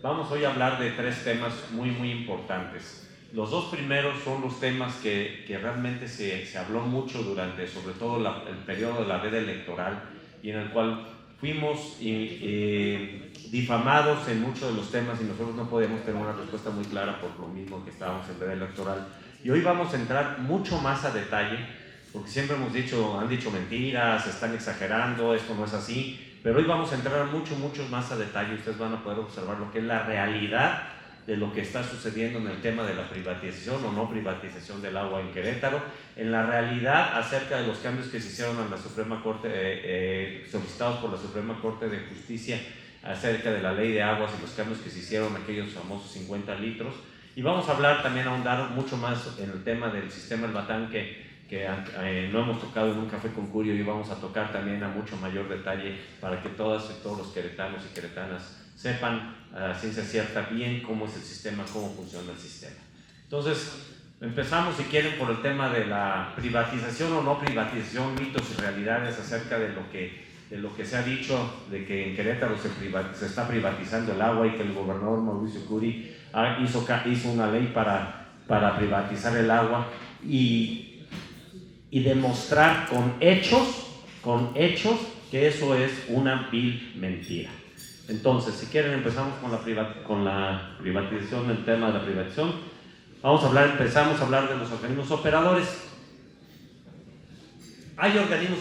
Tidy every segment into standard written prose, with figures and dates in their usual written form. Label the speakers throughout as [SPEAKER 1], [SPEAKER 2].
[SPEAKER 1] Vamos hoy a hablar de tres temas muy importantes. Los dos primeros son los temas que realmente se habló mucho durante, sobre todo, el periodo de la veda electoral, y en el cual fuimos difamados en muchos de los temas y nosotros no podíamos tener una respuesta muy clara por lo mismo que estábamos en veda electoral. Y hoy vamos a entrar mucho más a detalle, porque siempre han dicho mentiras, están exagerando, esto no es así, pero hoy vamos a entrar mucho más a detalle. Ustedes van a poder observar lo que es la realidad de lo que está sucediendo en el tema de la privatización o no privatización del agua en Querétaro, en la realidad acerca de los cambios que se hicieron en la Suprema Corte, solicitados por la Suprema Corte de Justicia acerca de la ley de aguas y los cambios que se hicieron, aquellos famosos 50 litros. Y vamos a hablar también, ahondar mucho más en el tema del sistema El Batán, que no hemos tocado en un café con Curio, y vamos a tocar también a mucho mayor detalle para que todas y todos los queretanos y queretanas sepan a ciencia cierta bien cómo es el sistema, cómo funciona el sistema. Entonces, empezamos, si quieren, por el tema de la privatización o no privatización, mitos y realidades acerca de lo que se ha dicho, de que en Querétaro se está privatizando el agua y que el gobernador Mauricio Curi hizo una ley para privatizar el agua y demostrar con hechos que eso es una vil mentira. Entonces, si quieren, empezamos con la privatización, el tema de la privatización. Empezamos a hablar de los organismos operadores. ¿Hay organismos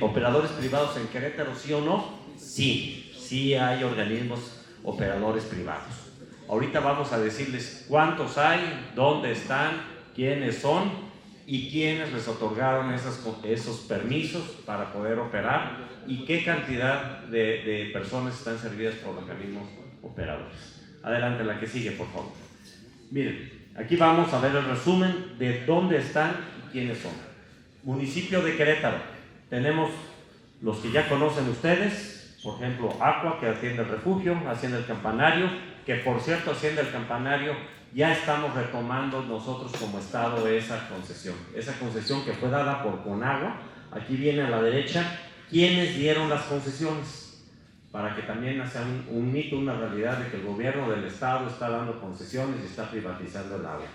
[SPEAKER 1] operadores privados en Querétaro, sí o no? Sí hay organismos operadores privados. Ahorita vamos a decirles cuántos hay, dónde están, quiénes son y quiénes les otorgaron esos permisos para poder operar y qué cantidad de personas están servidas por organismos operadores. Adelante, la que sigue, por favor. Miren, aquí vamos a ver el resumen de dónde están y quiénes son. Municipio de Querétaro. Tenemos los que ya conocen ustedes, por ejemplo, Aqua, que atiende el refugio, Hacienda El Campanario, que por cierto, Hacienda El Campanario, ya estamos retomando nosotros como Estado esa concesión que fue dada por Conagua. Aquí viene a la derecha quiénes dieron las concesiones, para que también sea un mito, una realidad de que el gobierno del Estado está dando concesiones y está privatizando el agua.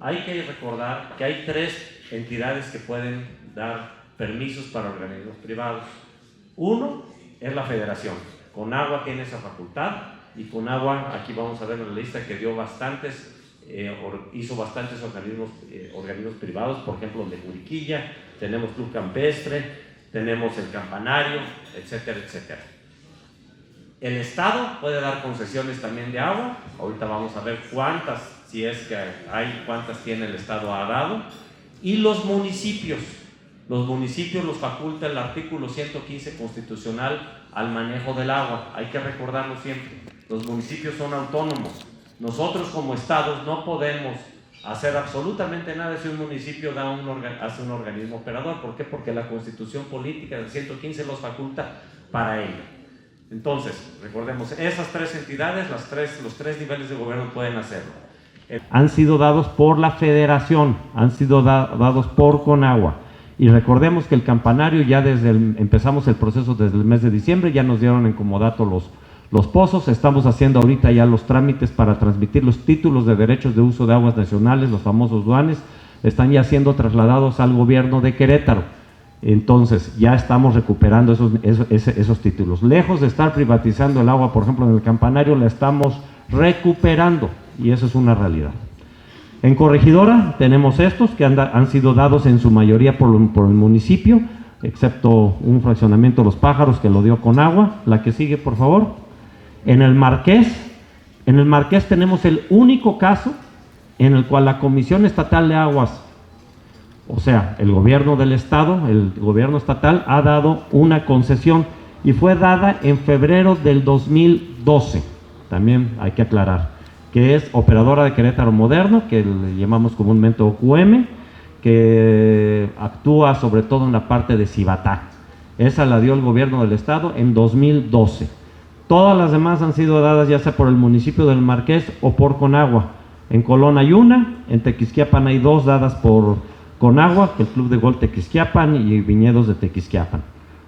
[SPEAKER 1] Hay que recordar que hay tres entidades que pueden dar permisos para organismos privados. Uno es la Federación. Conagua tiene esa facultad, y Conagua, aquí vamos a ver en la lista que hizo bastantes organismos privados, por ejemplo el de Juriquilla, tenemos Club Campestre, tenemos El Campanario, etcétera. El Estado puede dar concesiones también de agua. Ahorita vamos a ver cuántas, si es que hay, cuántas tiene el Estado ha dado. Y los municipios los faculta el artículo 115 constitucional al manejo del agua. Hay que recordarlo siempre, los municipios son autónomos. Nosotros como Estados no podemos hacer absolutamente nada si un municipio hace un organismo operador. ¿Por qué? Porque la Constitución Política del 115 los faculta para ello. Entonces, recordemos, esas tres entidades, los tres niveles de gobierno pueden hacerlo. Han sido dados por la Federación, han sido dados por Conagua. Y recordemos que El Campanario, ya empezamos el proceso desde el mes de diciembre, ya nos dieron en comodato los pozos. Estamos haciendo ahorita ya los trámites para transmitir los títulos de derechos de uso de aguas nacionales, los famosos DUANES, están ya siendo trasladados al gobierno de Querétaro. Entonces ya estamos recuperando esos títulos. Lejos de estar privatizando el agua, por ejemplo en El Campanario, la estamos recuperando, y eso es una realidad. En Corregidora tenemos estos que han sido dados en su mayoría por el municipio, excepto un fraccionamiento Los Pájaros que lo dio Conagua. La que sigue, por favor. En el Marqués tenemos el único caso en el cual la Comisión Estatal de Aguas, o sea, el gobierno del Estado, el gobierno estatal, ha dado una concesión, y fue dada en febrero del 2012, también hay que aclarar, que es Operadora de Querétaro Moderno, que le llamamos comúnmente OQM, que actúa sobre todo en la parte de Cibatá. Esa la dio el gobierno del Estado en 2012. Todas las demás han sido dadas ya sea por el municipio del Marqués o por Conagua. En Colón hay una, en Tequisquiapan hay dos dadas por Conagua, el Club de Golf Tequisquiapan y Viñedos de Tequisquiapan.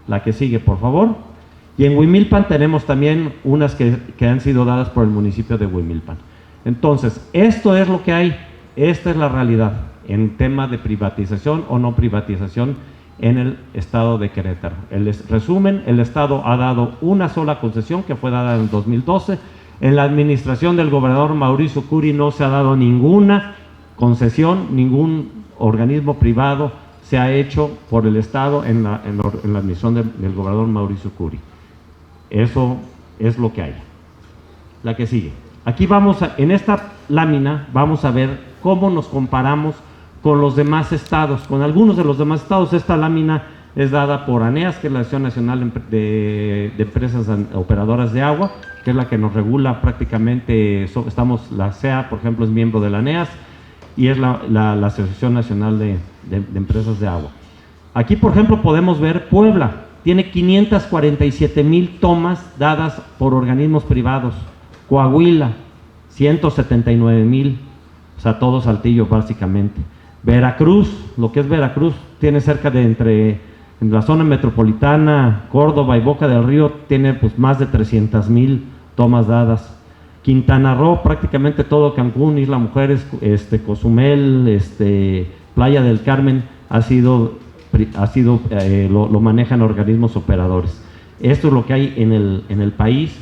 [SPEAKER 1] La que sigue, por favor.
[SPEAKER 2] Y en Huimilpan tenemos también unas que han sido dadas por el municipio de Huimilpan. Entonces, esto es lo que hay, esta es la realidad en tema de privatización o no privatización en el estado de Querétaro. El resumen, el estado ha dado una sola concesión que fue dada en el 2012. En la administración del gobernador Mauricio Curi no se ha dado ninguna concesión, ningún organismo privado se ha hecho por el estado en la administración del gobernador Mauricio Curi. Eso es lo que hay. La que sigue. Aquí en esta lámina vamos a ver cómo nos comparamos con los demás estados, con algunos de los demás estados. Esta lámina es dada por ANEAS, que es la Asociación Nacional de Empresas Operadoras de Agua, que es la que nos regula prácticamente. La CEA, por ejemplo, es miembro de la ANEAS, y es la Asociación Nacional de Empresas de Agua. Aquí, por ejemplo, podemos ver Puebla. Tiene 547,000 tomas dadas por organismos privados. Coahuila, 179,000, o sea, todo Saltillo básicamente. Veracruz, lo que es Veracruz, tiene cerca de en la zona metropolitana, Córdoba y Boca del Río, tiene pues más de 300,000 tomas dadas. Quintana Roo, prácticamente todo Cancún, Isla Mujeres, Cozumel, Playa del Carmen, lo manejan organismos operadores. Esto es lo que hay en el país,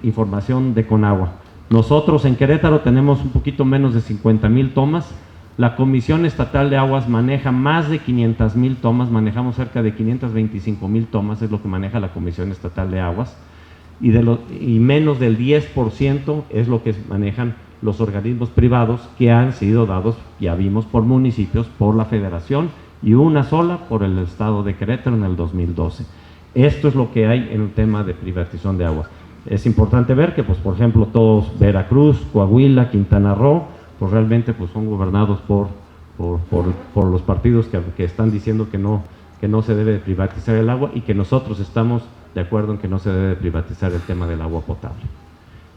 [SPEAKER 2] información de Conagua. Nosotros en Querétaro tenemos un poquito menos de 50,000 tomas. La Comisión Estatal de Aguas maneja más de 500,000 tomas, manejamos cerca de 525,000 tomas, es lo que maneja la Comisión Estatal de Aguas, y menos del 10% es lo que manejan los organismos privados que han sido dados, ya vimos, por municipios, por la Federación, y una sola por el estado de Querétaro en el 2012. Esto es lo que hay en el tema de privatización de agua. Es importante ver que, pues, por ejemplo, todos Veracruz, Coahuila, Quintana Roo, pues realmente pues, son gobernados por los partidos que están diciendo que no se debe privatizar el agua, y que nosotros estamos de acuerdo en que no se debe privatizar el tema del agua potable.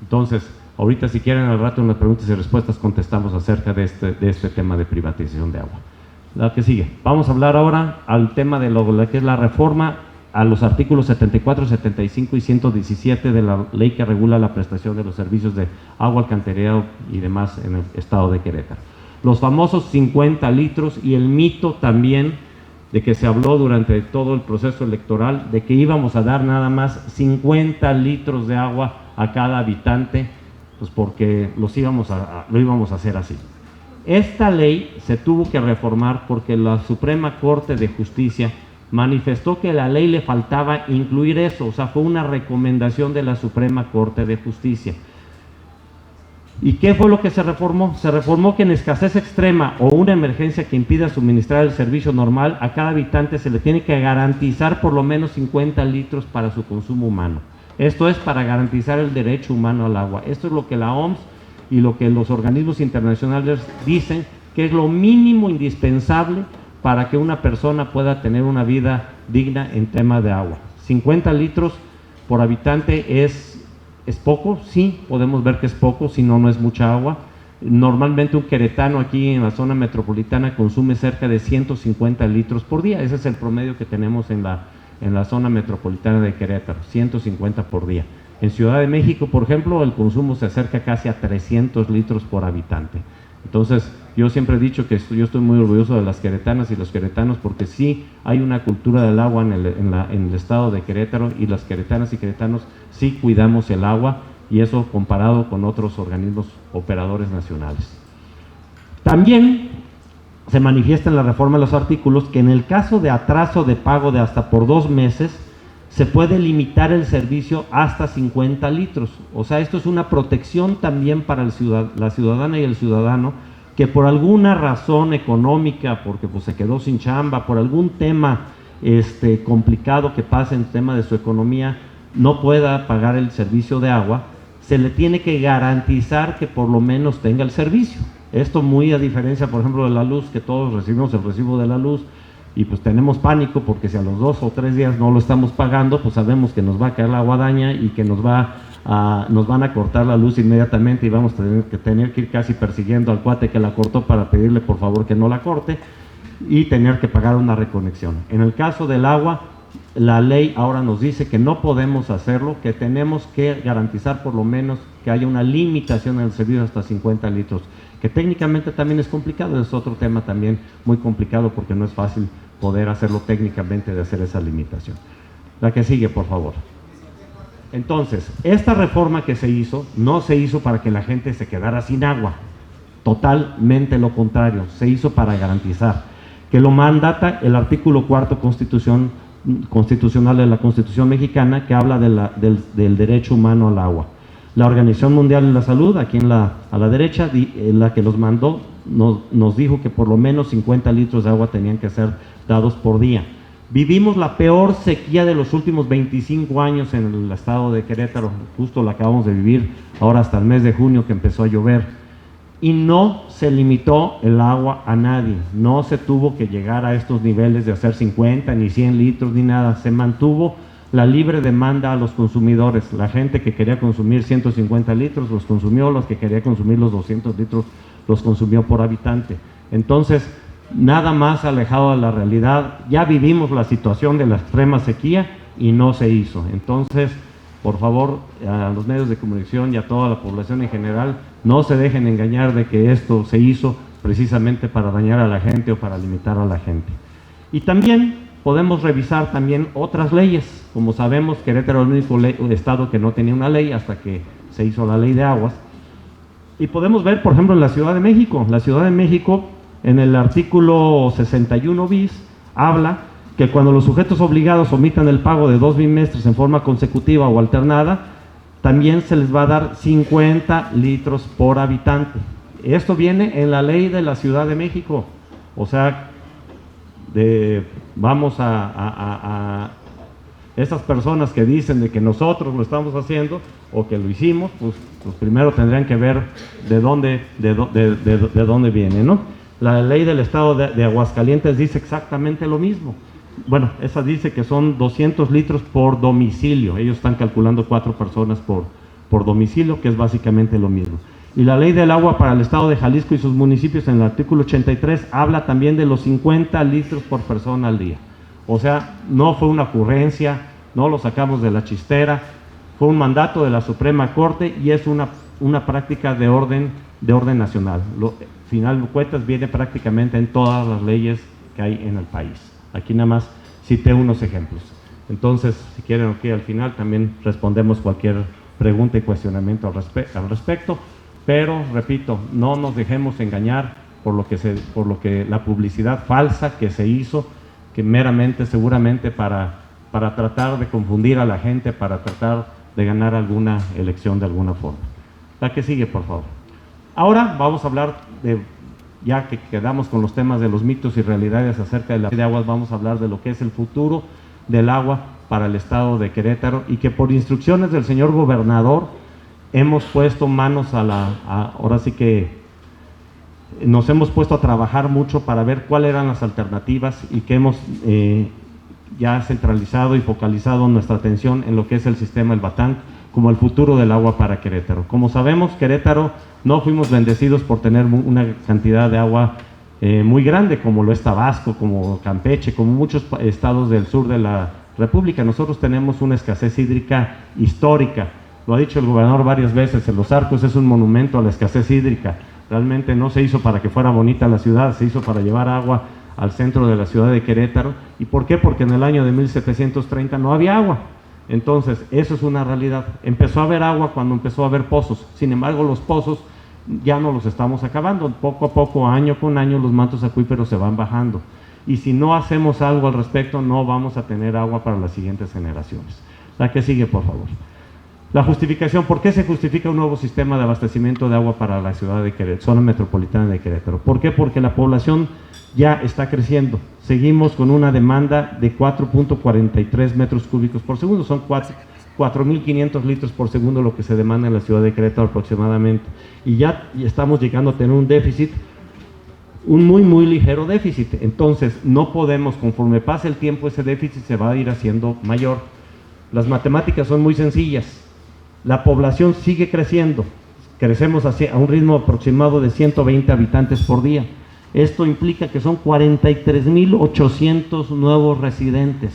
[SPEAKER 2] Entonces, ahorita si quieren al rato en las preguntas y respuestas contestamos acerca de este tema de privatización de agua. La que sigue. Vamos a hablar ahora al tema de lo que es la reforma a los artículos 74, 75 y 117 de la ley que regula la prestación de los servicios de agua, alcantarillado y demás en el estado de Querétaro. Los famosos 50 litros y el mito también de que se habló durante todo el proceso electoral de que íbamos a dar nada más 50 litros de agua a cada habitante, pues porque lo íbamos a hacer así. Esta ley se tuvo que reformar porque la Suprema Corte de Justicia manifestó que a la ley le faltaba incluir eso, o sea, fue una recomendación de la Suprema Corte de Justicia. ¿Y qué fue lo que se reformó? Se reformó que en escasez extrema o una emergencia que impida suministrar el servicio normal, a cada habitante se le tiene que garantizar por lo menos 50 litros para su consumo humano. Esto es para garantizar el derecho humano al agua. Esto es lo que la OMS y lo que los organismos internacionales dicen que es lo mínimo indispensable para que una persona pueda tener una vida digna en tema de agua. 50 litros por habitante es poco, sí, podemos ver que es poco, si no, no es mucha agua. Normalmente un queretano aquí en la zona metropolitana consume cerca de 150 litros por día, ese es el promedio que tenemos en la zona metropolitana de Querétaro, 150 por día. En Ciudad de México, por ejemplo, el consumo se acerca casi a 300 litros por habitante. Entonces, yo siempre he dicho que yo estoy muy orgulloso de las queretanas y los queretanos porque sí hay una cultura del agua en el estado de Querétaro, y las queretanas y queretanos sí cuidamos el agua, y eso comparado con otros organismos operadores nacionales. También se manifiesta en la reforma de los artículos que en el caso de atraso de pago de hasta por 2 meses, se puede limitar el servicio hasta 50 litros. O sea, esto es una protección también para la ciudadana y el ciudadano que por alguna razón económica, porque pues se quedó sin chamba, por algún tema complicado que pase en el tema de su economía, no pueda pagar el servicio de agua, se le tiene que garantizar que por lo menos tenga el servicio. Esto muy a diferencia, por ejemplo, de la luz, que todos recibimos el recibo de la luz, y pues tenemos pánico porque si a los 2 o 3 días no lo estamos pagando, pues sabemos que nos va a caer la guadaña y que nos van a cortar la luz inmediatamente, y vamos a tener que ir casi persiguiendo al cuate que la cortó para pedirle por favor que no la corte, y tener que pagar una reconexión. En el caso del agua, la ley ahora nos dice que no podemos hacerlo, que tenemos que garantizar por lo menos que haya una limitación en el servicio hasta 50 litros, que técnicamente también es complicado, es otro tema también muy complicado porque no es fácil poder hacerlo técnicamente, de hacer esa limitación. La que sigue, por favor. Entonces, esta reforma que se hizo, no se hizo para que la gente se quedara sin agua, totalmente lo contrario, se hizo para garantizar, que lo mandata el artículo 4 constitucional de la Constitución mexicana, que habla del derecho humano al agua. La Organización Mundial de la Salud, aquí a la derecha, la que los mandó, nos dijo que por lo menos 50 litros de agua tenían que ser dados por día. Vivimos la peor sequía de los últimos 25 años en el estado de Querétaro, justo la acabamos de vivir ahora hasta el mes de junio que empezó a llover, y no se limitó el agua a nadie, no se tuvo que llegar a estos niveles de hacer 50 ni 100 litros ni nada, se mantuvo la libre demanda a los consumidores. La gente que quería consumir 150 litros los consumió, los que quería consumir los 200 litros los consumió por habitante. Entonces, nada más alejado de la realidad. Ya vivimos la situación de la extrema sequía y no se hizo. Entonces, por favor, a los medios de comunicación y a toda la población en general, no se dejen engañar de que esto se hizo precisamente para dañar a la gente o para limitar a la gente. Y también podemos revisar también otras leyes. Como sabemos, Querétaro es el único estado que no tenía una ley hasta que se hizo la ley de aguas. Y podemos ver, por ejemplo, en la Ciudad de México. La Ciudad de México, en el artículo 61 bis, habla que cuando los sujetos obligados omitan el pago de 2 bimestres en forma consecutiva o alternada, también se les va a dar 50 litros por habitante. Esto viene en la ley de la Ciudad de México. O sea, vamos a esas personas que dicen de que nosotros lo estamos haciendo o que lo hicimos, pues primero tendrían que ver de dónde viene, ¿no? La ley del estado de Aguascalientes dice exactamente lo mismo. Bueno, esa dice que son 200 litros por domicilio. Ellos están calculando 4 personas por domicilio, que es básicamente lo mismo. Y la ley del agua para el estado de Jalisco y sus municipios, en el artículo 83, habla también de los 50 litros por persona al día. O sea, no fue una ocurrencia, no lo sacamos de la chistera, fue un mandato de la Suprema Corte y es una práctica de orden nacional. Final de cuentas viene prácticamente en todas las leyes que hay en el país. Aquí nada más cité unos ejemplos. Entonces, si quieren aquí al final también respondemos cualquier pregunta y cuestionamiento al respecto, pero repito, no nos dejemos engañar por lo que la publicidad falsa que se hizo, que meramente, seguramente para tratar de confundir a la gente, para tratar de ganar alguna elección de alguna forma. La que sigue, por favor. Ahora vamos a hablar ya que quedamos con los temas de los mitos y realidades acerca de la ley de aguas, vamos a hablar de lo que es el futuro del agua para el estado de Querétaro, y que por instrucciones del señor gobernador hemos puesto manos ahora sí que nos hemos puesto a trabajar mucho para ver cuáles eran las alternativas, y que hemos ya centralizado y focalizado nuestra atención en lo que es el sistema El Batán como el futuro del agua para Querétaro. Como sabemos, Querétaro no fuimos bendecidos por tener una cantidad de agua muy grande, como lo es Tabasco, como Campeche, como muchos estados del sur de la República. Nosotros tenemos una escasez hídrica histórica. Lo ha dicho el gobernador varias veces, Los Arcos es un monumento a la escasez hídrica. Realmente no se hizo para que fuera bonita la ciudad, se hizo para llevar agua al centro de la ciudad de Querétaro. ¿Y por qué? Porque en el año de 1730 no había agua. Entonces, eso es una realidad. Empezó a haber agua cuando empezó a haber pozos. Sin embargo, los pozos ya no los estamos acabando. Poco a poco, año con año, los mantos acuíferos se van bajando. Y si no hacemos algo al respecto, no vamos a tener agua para las siguientes generaciones. La que sigue, por favor. La justificación. ¿Por qué se justifica un nuevo sistema de abastecimiento de agua para la ciudad de Querétaro, zona metropolitana de Querétaro? ¿Por qué? Porque la población ya está creciendo. Seguimos con una demanda de 4.43 metros cúbicos por segundo. Son 4.500 litros por segundo lo que se demanda en la ciudad de Querétaro aproximadamente. Y ya estamos llegando a tener un déficit, un muy ligero déficit. Entonces, no podemos, conforme pase el tiempo, ese déficit se va a ir haciendo mayor. Las matemáticas son muy sencillas. La población sigue creciendo. Crecemos a un ritmo aproximado de 120 habitantes por día. Esto implica que son 43.800 nuevos residentes.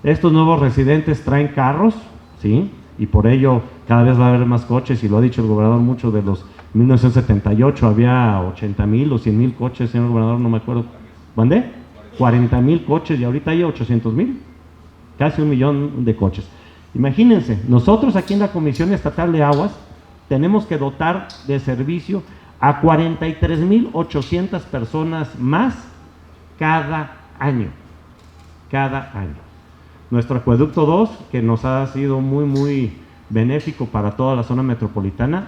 [SPEAKER 2] Estos nuevos residentes traen carros, ¿sí? Y por ello cada vez va a haber más coches, y lo ha dicho el gobernador mucho. De los 1978 había 80,000 o 100,000 coches, señor gobernador, no me acuerdo. ¿Mandé? 40,000 coches, y ahorita hay 800,000, casi 1,000,000 de coches. Imagínense, nosotros aquí en la Comisión Estatal de Aguas tenemos que dotar de servicio a 43,800 personas más cada año. Cada año. Nuestro acueducto 2, que nos ha sido muy benéfico para toda la zona metropolitana,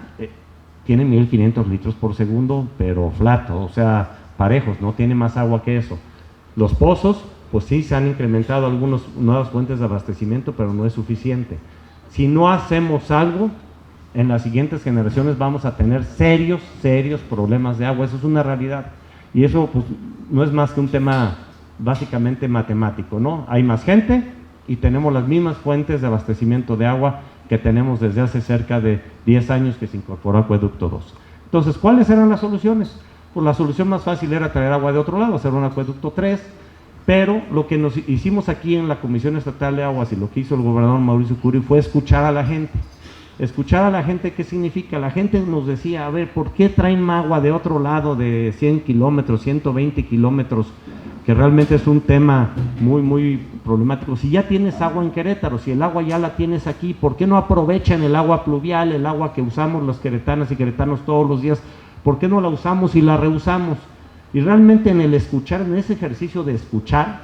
[SPEAKER 2] tiene 1,500 litros por segundo, pero flat, o sea, parejos, no tiene más agua que eso. Los pozos, pues sí, se han incrementado algunas nuevas fuentes de abastecimiento, pero no es suficiente. Si no hacemos algo, en las siguientes generaciones vamos a tener serios problemas de agua. Eso es una realidad, y eso pues no es más que un tema básicamente matemático, ¿no? Hay más gente y tenemos las mismas fuentes de abastecimiento de agua que tenemos desde hace cerca de 10 años que se incorporó Acueducto 2. Entonces, ¿cuáles eran las soluciones? Pues la solución más fácil era traer agua de otro lado, hacer un Acueducto 3, pero lo que nos hicimos aquí en la Comisión Estatal de Aguas, y lo que hizo el gobernador Mauricio Curi, fue escuchar a la gente. Escuchar a la gente, ¿qué significa? La gente nos decía, a ver, ¿por qué traen agua de otro lado de 100 kilómetros, 120 kilómetros? Que realmente es un tema muy problemático. Si ya tienes agua en Querétaro, si el agua ya la tienes aquí, ¿por qué no aprovechan el agua pluvial, el agua que usamos las queretanas y queretanos todos los días? ¿Por qué no la usamos y la reusamos? Y realmente en el escuchar, en ese ejercicio de escuchar,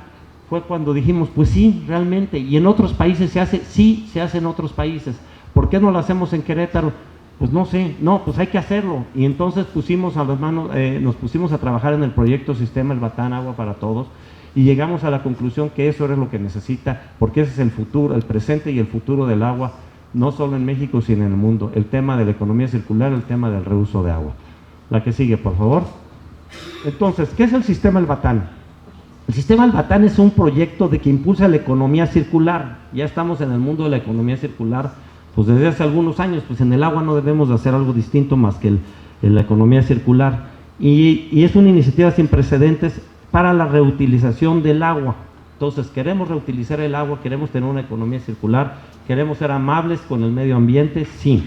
[SPEAKER 2] fue cuando dijimos, pues sí, realmente, y en otros países se hace, sí, se hace en otros países. ¿Por qué no lo hacemos en Querétaro? Pues no sé, no, pues hay que hacerlo. Y entonces pusimos a las manos, nos pusimos a trabajar en el proyecto Sistema El Batán, Agua para Todos, y llegamos a la conclusión que eso era lo que necesita, porque ese es el futuro, el presente y el futuro del agua, no solo en México, sino en el mundo. El tema de la economía circular, el tema del reuso de agua. La que sigue, por favor. Entonces, ¿qué es el Sistema El Batán? El Sistema El Batán es un proyecto de que impulsa la economía circular. Ya estamos en el mundo de la economía circular pues desde hace algunos años. Pues en el agua no debemos de hacer algo distinto más que la economía circular, y es una iniciativa sin precedentes para la reutilización del agua. Entonces queremos reutilizar el agua, queremos tener una economía circular, queremos ser amables con el medio ambiente, sí.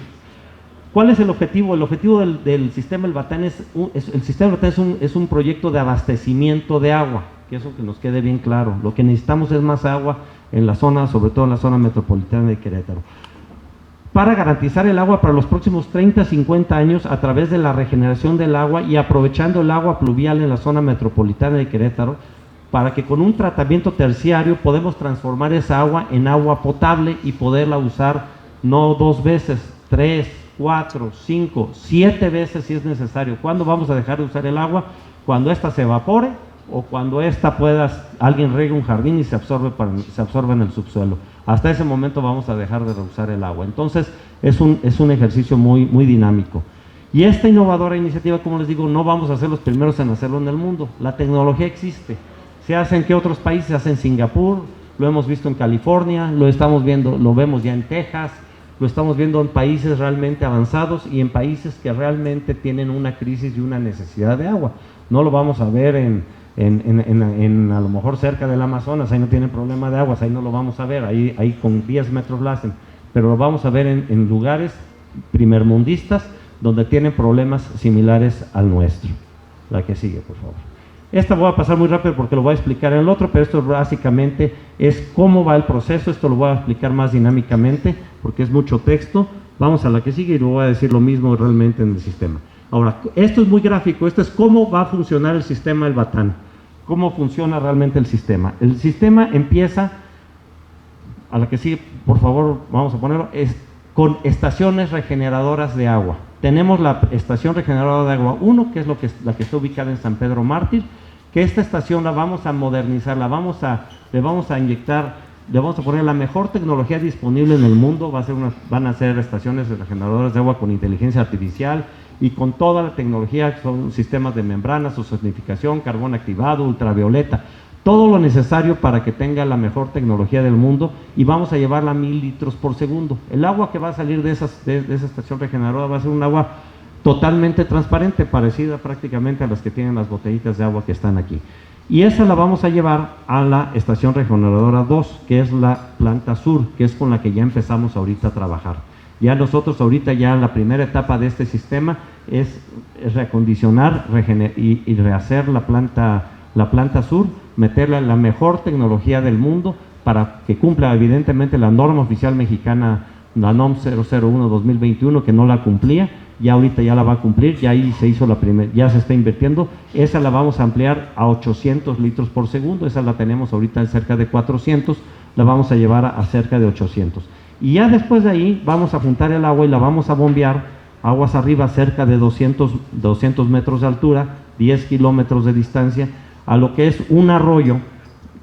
[SPEAKER 2] ¿Cuál es el objetivo? El objetivo del Sistema El Batán es un proyecto de abastecimiento de agua, que eso que nos quede bien claro. Lo que necesitamos es más agua en la zona, sobre todo en la zona metropolitana de Querétaro, para garantizar el agua para los próximos 30, 50 años a través de la regeneración del agua y aprovechando el agua pluvial en la zona metropolitana de Querétaro, para que con un tratamiento terciario podemos transformar esa agua en agua potable y poderla usar no 2 veces, 3, 4, 5, 7 veces si es necesario. ¿Cuándo vamos a dejar de usar el agua? Cuando ésta se evapore, o cuando alguien riegue un jardín y se absorbe en el subsuelo. Hasta ese momento vamos a dejar de reusar el agua. Entonces es un ejercicio muy dinámico. Y esta innovadora iniciativa, como les digo, no vamos a ser los primeros en hacerlo en el mundo. La tecnología existe. Se hace en ¿qué otros países? Se hace en Singapur, lo hemos visto en California, lo vemos ya en Texas, lo estamos viendo en países realmente avanzados y en países que realmente tienen una crisis y una necesidad de agua. No lo vamos a ver a lo mejor cerca del Amazonas, ahí no tienen problema de aguas, ahí no lo vamos a ver, ahí con 10 metros lo hacen, pero lo vamos a ver en lugares primermundistas donde tienen problemas similares al nuestro. La que sigue, por favor. Esta voy a pasar muy rápido porque lo voy a explicar en el otro, pero esto básicamente es cómo va el proceso. Esto lo voy a explicar más dinámicamente porque es mucho texto. Vamos a la que sigue y lo voy a decir lo mismo realmente en el sistema. Ahora, esto es muy gráfico, esto es cómo va a funcionar el sistema El Batán. ¿Cómo funciona realmente el sistema? El sistema empieza, a la que sigue, por favor, vamos a ponerlo, con estaciones regeneradoras de agua. Tenemos la estación regeneradora de agua 1, que es la que está ubicada en San Pedro Mártir, que esta estación la vamos a modernizar, le vamos a inyectar, le vamos a poner la mejor tecnología disponible en el mundo. Van a ser estaciones regeneradoras de agua con inteligencia artificial y con toda la tecnología, son sistemas de membranas, ozonificación, carbón activado, ultravioleta, todo lo necesario para que tenga la mejor tecnología del mundo, y vamos a llevarla a 1000 litros por segundo. El agua que va a salir de esa estación regeneradora va a ser un agua totalmente transparente, parecida prácticamente a las que tienen las botellitas de agua que están aquí. Y esa la vamos a llevar a la estación regeneradora 2, que es la planta sur, que es con la que ya empezamos ahorita a trabajar. Ya nosotros ahorita ya la primera etapa de este sistema es reacondicionar y rehacer la planta sur, meterla en la mejor tecnología del mundo para que cumpla evidentemente la norma oficial mexicana, la NOM 001-2021, que no la cumplía. Ya ahorita ya la va a cumplir, ya ahí se hizo ya se está invirtiendo. Esa la vamos a ampliar a 800 litros por segundo, esa la tenemos ahorita en cerca de 400, la vamos a llevar a cerca de 800. Y ya después de ahí vamos a juntar el agua y la vamos a bombear aguas arriba, cerca de 200 metros de altura, 10 kilómetros de distancia, a lo que es un arroyo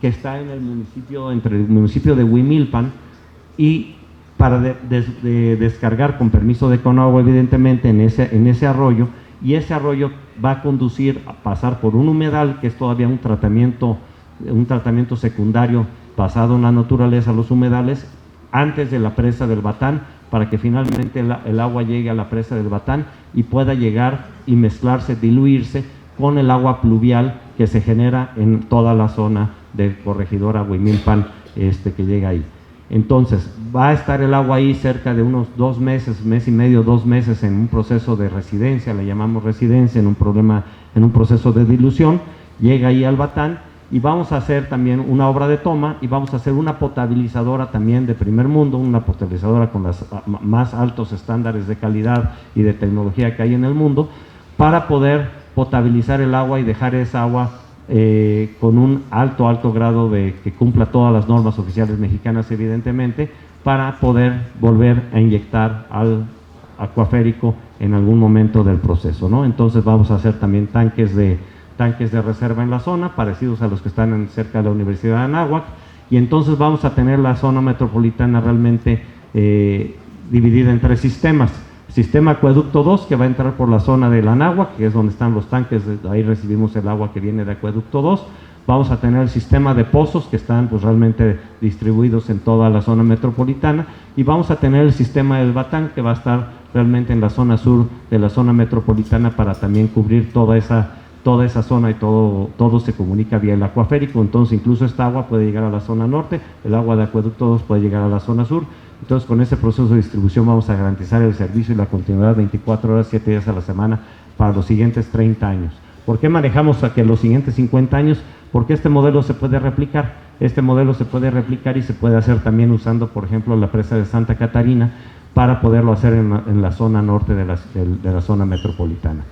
[SPEAKER 2] que está en el municipio, entre el municipio de Huimilpan, y para descargar con permiso de Conagua, evidentemente, en ese arroyo, y ese arroyo va a conducir a pasar por un humedal, que es todavía un tratamiento secundario basado en la naturaleza, los humedales, antes de la presa del Batán, para que finalmente el agua llegue a la presa del Batán y pueda llegar y mezclarse, diluirse con el agua pluvial que se genera en toda la zona de Corregidora Huimilpan, que llega ahí. Entonces, va a estar el agua ahí cerca de unos 2 meses, mes y medio, 2 meses, en un proceso de residencia, le llamamos residencia, en un proceso de dilución, llega ahí al Batán, y vamos a hacer también una obra de toma, y vamos a hacer una potabilizadora también de primer mundo, una potabilizadora con los más altos estándares de calidad y de tecnología que hay en el mundo, para poder potabilizar el agua y dejar esa agua con un alto grado de que cumpla todas las normas oficiales mexicanas, evidentemente, para poder volver a inyectar al acuaférico en algún momento del proceso, ¿no? Entonces vamos a hacer también tanques de reserva en la zona, parecidos a los que están cerca de la Universidad de Anáhuac, y entonces vamos a tener la zona metropolitana realmente dividida en 3 sistemas. Sistema Acueducto 2, que va a entrar por la zona de la Anáhuac, que es donde están los tanques, ahí recibimos el agua que viene de Acueducto 2. Vamos a tener el sistema de pozos, que están pues realmente distribuidos en toda la zona metropolitana, y vamos a tener el sistema del Batán, que va a estar realmente en la zona sur de la zona metropolitana, para también cubrir toda esa zona, y todo se comunica vía el acuaférico. Entonces incluso esta agua puede llegar a la zona norte, el agua de Acueducto 2 puede llegar a la zona sur. Entonces, con ese proceso de distribución vamos a garantizar el servicio y la continuidad 24 horas, 7 días a la semana para los siguientes 30 años. ¿Por qué manejamos a que los siguientes 50 años? Porque este modelo se puede replicar. Este modelo se puede replicar y se puede hacer también usando, por ejemplo, la presa de Santa Catarina, para poderlo hacer en la zona norte de la zona metropolitana.